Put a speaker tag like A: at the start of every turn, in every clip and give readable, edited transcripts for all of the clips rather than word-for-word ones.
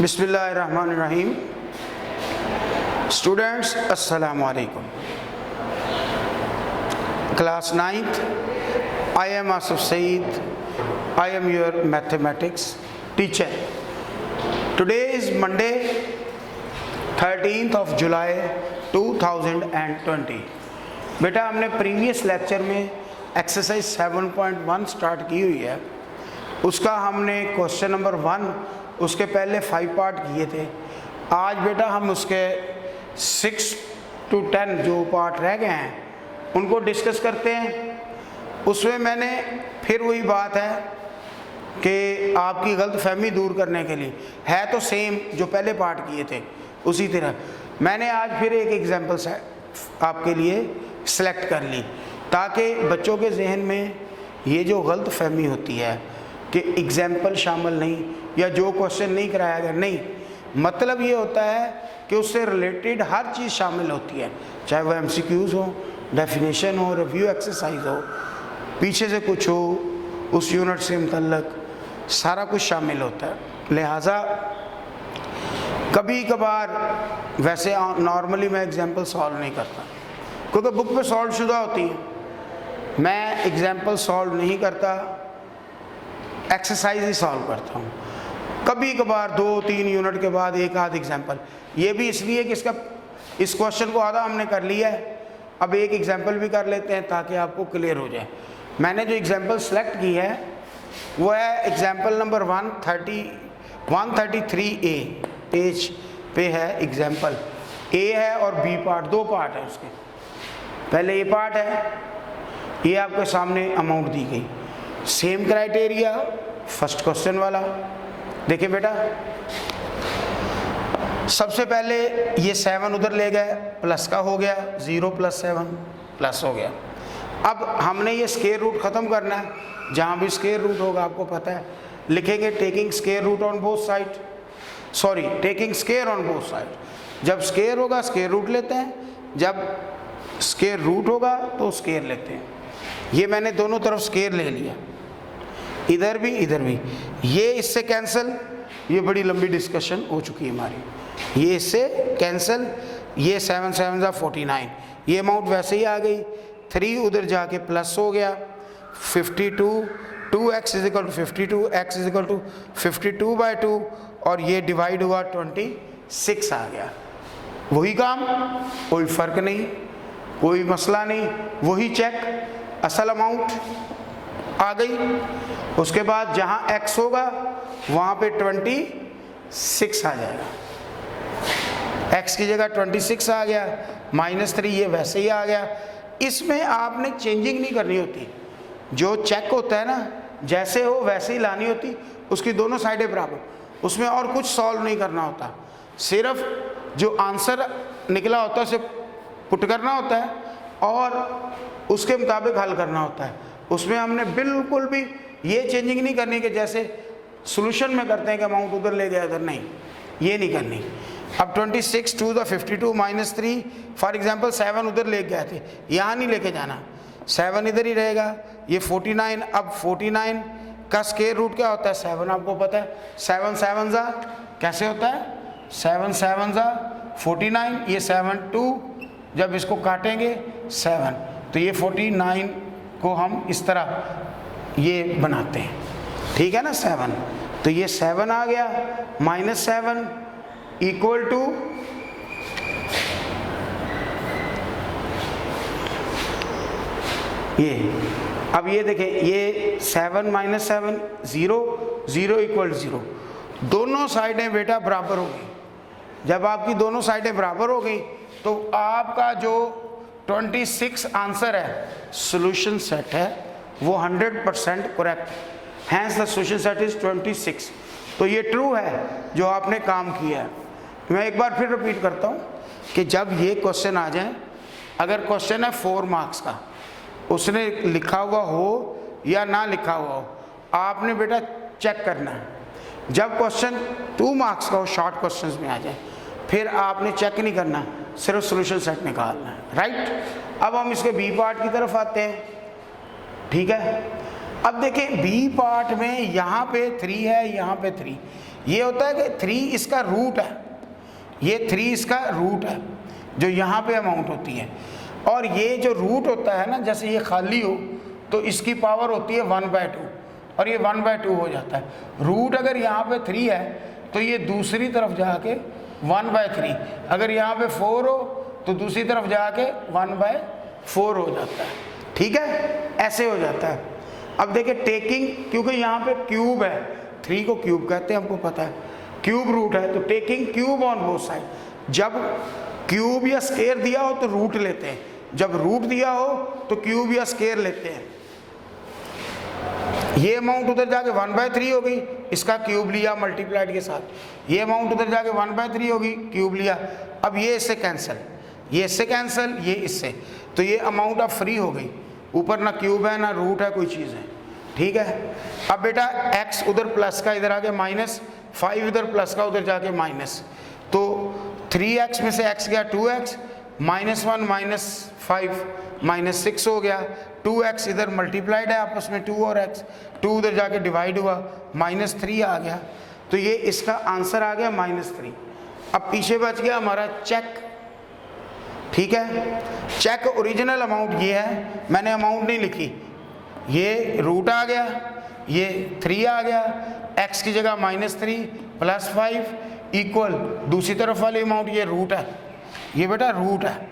A: बिस्मिल्लाहिर्रहमानिर्रहीम। स्टूडेंट्स अस्सलामु अलैकुम। Class 9th, I am Asif Saeed. I am your mathematics teacher. Today is Monday, 13th of July 2020. बेटा हमने previous lecture में exercise 7.1 start की हुई है। उसका हमने क्वेश्चन नंबर 1 उसके पहले 5 पार्ट किए थे। आज बेटा हम उसके 6 to 10 जो पार्ट रह गए हैं उनको डिस्कस करते हैं। उसमें मैंने फिर वही बात है कि आपकी गलतफहमी दूर करने के लिए है तो सेम जो पहले पार्ट किए थे उसी तरह मैंने आज फिर एक एग्जांपल से आपके लिए सेलेक्ट कर ली ताकि बच्चों के जहन में ये जो गलतफहमी होती है कि एग्जाम्पल शामिल नहीं या जो क्वेश्चन नहीं कराया गया, नहीं, मतलब ये होता है कि उससे रिलेटेड हर चीज़ शामिल होती है, चाहे वो MCQs हो, डेफिनेशन हो, रिव्यू एक्सरसाइज हो, पीछे से कुछ हो, उस यूनिट से मुतल्लक सारा कुछ शामिल होता है। लिहाजा कभी कभार वैसे नॉर्मली मैं एग्जाम्पल सॉल्व नहीं करता क्योंकि बुक पे सॉल्व शुदा होती है। मैं एग्जाम्पल सॉल्व नहीं करता, एक्सरसाइज ही सॉल्व करता हूँ। कभी कभार 2-3 यूनिट के बाद एक आध एग्जाम्पल, ये भी इसलिए कि इस क्वेश्चन को आधा हमने कर लिया है, अब एक एग्जाम्पल भी कर लेते हैं ताकि आपको क्लियर हो जाए। मैंने जो एग्जाम्पल सेलेक्ट की है वो है एग्जाम्पल नंबर 133A, पेज पे है एग्जाम्पल। ए है और बी पार्ट, 2 पार्ट है उसके। पहले ए पार्ट है, ये आपके सामने अमाउंट दी गई, सेम क्राइटेरिया फर्स्ट क्वेश्चन वाला। देखिए बेटा, सबसे पहले ये 7 उधर ले गए, प्लस का हो गया, 0 + 7 प्लस हो गया। अब हमने ये स्क्वायर रूट ख़त्म करना है, जहाँ भी स्क्वायर रूट होगा आपको पता है लिखेंगे taking square root on both side, sorry taking square on both side. जब स्क्वायर होगा स्क्वायर रूट लेते हैं, जब स्क्वायर रूट होगा तो स्क्वायर लेते हैं। ये मैंने दोनों तरफ स्क्वायर ले लिया, इधर भी इधर भी। ये इससे कैंसिल, ये बड़ी लंबी डिस्कशन हो चुकी है हमारी, ये इससे कैंसिल, ये 7 7 = 49, ये अमाउंट वैसे ही आ गई। 3 उधर जाके प्लस हो गया, 52, 2x = 52, x = 52/2 और ये डिवाइड हुआ 26 आ गया। वही काम, कोई फ़र्क नहीं, कोई मसला नहीं, वही चेक, असल अमाउंट आ गई। उसके बाद जहाँ x होगा वहाँ पे 26 आ जाएगा, x की जगह 26 आ गया, -3 ये वैसे ही आ गया। इसमें आपने चेंजिंग नहीं करनी होती, जो चेक होता है ना जैसे हो वैसे ही लानी होती, उसकी दोनों साइडें बराबर, उसमें और कुछ सॉल्व नहीं करना होता, सिर्फ जो आंसर निकला होता है उसे पुट करना होता है और उसके मुताबिक हल करना होता है। उसमें हमने बिल्कुल भी ये चेंजिंग नहीं करनी कि जैसे सॉल्यूशन में करते हैं कि अमाउंट उधर ले गया इधर, नहीं, ये नहीं करनी। अब 26 2 * 52 -3, फॉर एग्जांपल 7 उधर ले गए थे, यहाँ नहीं लेके जाना, 7 इधर ही रहेगा। ये 49, अब 49 का स्क्वायर रूट क्या होता है? 7 आपको पता है, 7 7 कैसे होता है? 7 7 49, ये 7 2, जब इसको काटेंगे 7, तो ये 49 को हम इस तरह ये बनाते हैं, ठीक है ना, 7। तो ये 7 आ गया, -7 = ये। अब ये देखें, ये 7 - 7 0 0 = 0, दोनों साइडें बेटा बराबर हो गई। जब आपकी दोनों साइडें बराबर हो गई तो आपका जो 26 आंसर है, सॉल्यूशन सेट है, वो 100% correct, hence the solution set is 26। तो ये ट्रू है जो आपने काम किया है। मैं एक बार फिर रिपीट करता हूँ कि जब ये क्वेश्चन आ जाए, अगर क्वेश्चन है 4 मार्क्स का, उसने लिखा हुआ हो या ना लिखा हुआ हो, आपने बेटा चेक करना है। जब क्वेश्चन 2 मार्क्स का हो, शॉर्ट क्वेश्चंस में आ जाए, फिर आपने चेक नहीं करना, सिर्फ सॉल्यूशन सेट निकालना है, राइट। अब हम इसके बी पार्ट की तरफ आते हैं, ठीक है। अब देखें बी पार्ट में यहाँ पे 3 है, यहाँ पे 3, ये होता है कि 3 इसका रूट है, ये 3 इसका रूट है जो यहाँ पे अमाउंट होती है। और ये जो रूट होता है ना, जैसे ये खाली हो तो इसकी पावर होती है 1/2 और ये 1/2 हो जाता है। रूट अगर यहाँ पे 3 है तो ये दूसरी तरफ जाके 1/3, अगर यहाँ पे 4 हो तो दूसरी तरफ जाके 1/4 हो जाता है। ठीक है, ऐसे हो जाता है। अब देखिए टेकिंग, क्योंकि यहाँ पे क्यूब है, 3 को क्यूब कहते हैं, हमको पता है, क्यूब रूट है, तो taking cube on both side. जब क्यूब या स्केयर दिया हो तो रूट लेते हैं, जब रूट दिया हो तो क्यूब या स्केयर लेते हैं। ये अमाउंट उधर जाके 1/3 हो गई, इसका क्यूब लिया मल्टीप्लाइड के साथ, ये अमाउंट उधर जाके 1/3 होगी, क्यूब लिया। अब ये इससे कैंसिल, ये इससे कैंसिल, ये इससे, तो ये अमाउंट अब फ्री हो गई। ऊपर ना क्यूब है ना रूट है, कोई चीज़ है। ठीक है, अब बेटा x उधर प्लस का इधर आके माइनस, 5 इधर प्लस का उधर जाके माइनस, तो 3x में से x गया 2x, -1 -5 -6 हो गया। 2x इधर मल्टीप्लाइड है आपस में 2 और x, 2 उधर जाके डिवाइड हुआ, -3 आ गया। तो ये इसका आंसर आ गया -3। अब पीछे बच गया हमारा चेक। ठीक है, चेक ओरिजिनल अमाउंट ये है, मैंने अमाउंट नहीं लिखी, ये रूट आ गया, ये 3 आ गया, x की जगह -3 + 5 इक्वल दूसरी तरफ वाली अमाउंट, ये रूट है, ये बेटा रूट है,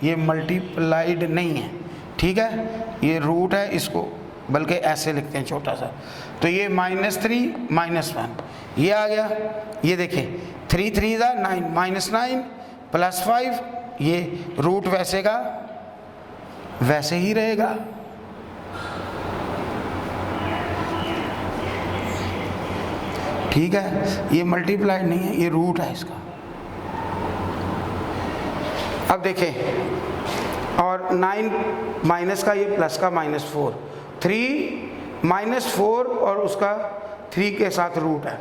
A: ये मल्टीप्लाइड नहीं है। ठीक है, ये रूट है, इसको बल्कि ऐसे लिखते हैं छोटा सा, तो ये -3 -1 ये आ गया। ये देखिए 3 3 9 -9 + 5, ये रूट वैसे का वैसे ही रहेगा। ठीक है, ये मल्टीप्लाइड नहीं है, ये रूट है इसका। अब देखें, और 9 माइनस का, ये प्लस का -4, 3 -4 और उसका 3 के साथ रूट है,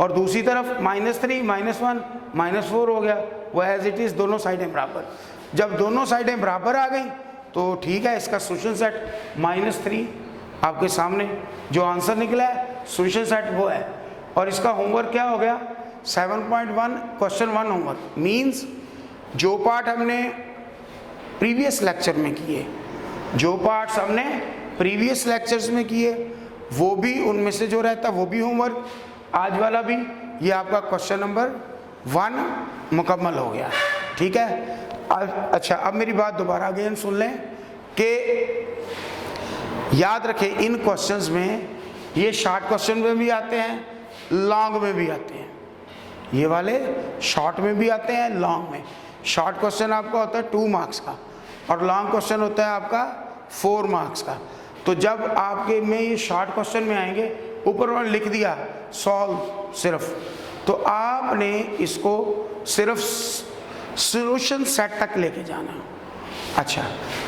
A: और दूसरी तरफ -3 -1 -4 हो गया, वो एज इट इज़, दोनों साइडें बराबर। जब दोनों साइडें बराबर आ गई तो ठीक है, इसका सोल्यूशन सेट -3 आपके सामने जो आंसर निकला है, सोल्यूशन सेट वो है। और इसका होमवर्क क्या हो गया, 7.1 क्वेश्चन 1 होमवर्क, मीन्स जो पार्ट हमने प्रीवियस लेक्चर में किए, जो पार्ट्स हमने प्रीवियस लेक्चर्स में किए, वो भी उनमें से जो रहता वो भी होमवर्क, आज वाला भी, ये आपका क्वेश्चन नंबर 1 मुकम्मल हो गया। ठीक है, अच्छा अब मेरी बात दोबारा अगेन सुन लें कि याद रखें, इन क्वेश्चंस में ये शॉर्ट क्वेश्चन में भी आते हैं, लॉन्ग में भी आते हैं। ये वाले शॉर्ट में भी आते हैं, लॉन्ग में। शॉर्ट क्वेश्चन आपका होता है 2 मार्क्स का और लॉन्ग क्वेश्चन होता है आपका 4 मार्क्स का। तो जब आपके में ये शॉर्ट क्वेश्चन में आएंगे, ऊपर उन्होंने लिख दिया सॉल्व सिर्फ, तो आपने इसको सिर्फ सॉल्यूशन सेट तक लेके जाना। अच्छा,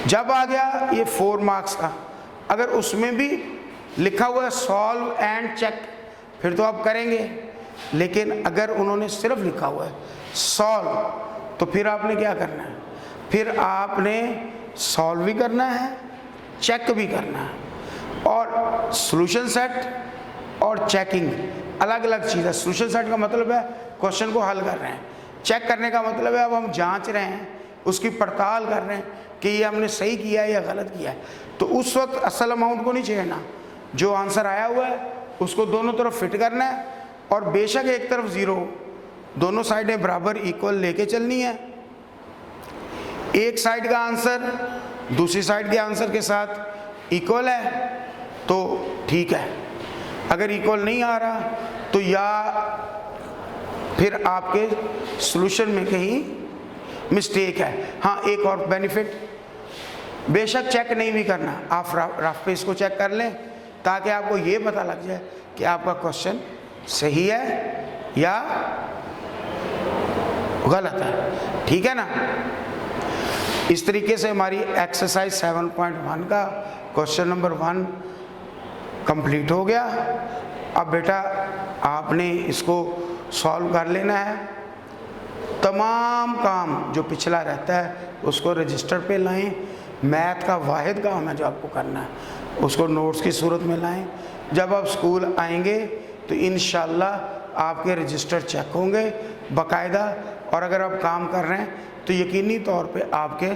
A: जब आ गया ये 4 मार्क्स का, अगर उसमें भी लिखा हुआ है सॉल्व एंड चेक, फिर तो आप करेंगे, लेकिन अगर उन्होंने सिर्फ लिखा हुआ है सॉल्व, तो फिर आपने क्या करना है, फिर आपने सॉल्व भी करना है, चेक भी करना है। और सॉल्यूशन सेट और चेकिंग अलग अलग चीज़ है। सॉल्यूशन सेट का मतलब है क्वेश्चन को हल कर रहे हैं, चेक करने का मतलब है अब हम जांच रहे हैं, उसकी पड़ताल कर रहे हैं कि ये हमने सही किया है या गलत किया है। तो उस वक्त असल अमाउंट को नहीं छेड़ना, जो आंसर आया हुआ है उसको दोनों तरफ फिट करना है, और बेशक एक तरफ 0 हो, दोनों साइडें बराबर इक्वल लेके चलनी है। एक साइड का आंसर दूसरी साइड के आंसर के साथ इक्वल है तो ठीक है, अगर इक्वल नहीं आ रहा तो या फिर आपके सॉल्यूशन में कहीं मिस्टेक है। हाँ, एक और बेनिफिट, बेशक चेक नहीं भी करना, आप रफ पे इसको चेक कर लें ताकि आपको ये पता लग जाए कि आपका क्वेश्चन सही है या गलत है। ठीक है ना। इस तरीके से हमारी एक्सरसाइज 7.1 का क्वेश्चन नंबर 1 कंप्लीट हो गया। अब बेटा आपने इसको सॉल्व कर लेना है। तमाम काम जो पिछला रहता है उसको रजिस्टर पे लाएं। मैथ का वाहिद काम है जो आपको करना है, उसको नोट्स की सूरत में लाएं। जब आप स्कूल आएंगे तो इंशाअल्लाह आपके रजिस्टर चेक होंगे बाकायदा, और अगर आप काम कर रहे हैं तो यकीनी तौर पे आपके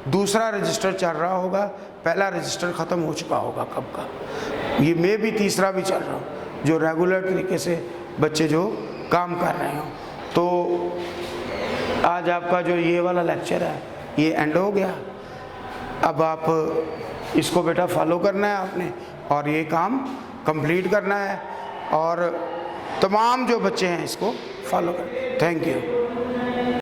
A: दूसरा रजिस्टर चल रहा होगा, पहला रजिस्टर ख़त्म हो चुका होगा कब का, ये मैं भी तीसरा भी चल रहा हूँ, जो रेगुलर तरीके से बच्चे जो काम कर रहे हो। तो आज आपका जो ये वाला लेक्चर है ये एंड हो गया। अब आप इसको बेटा फॉलो करना है आपने, और ये काम कंप्लीट करना है, और तमाम जो बच्चे हैं इसको फॉलो करें। Thank you.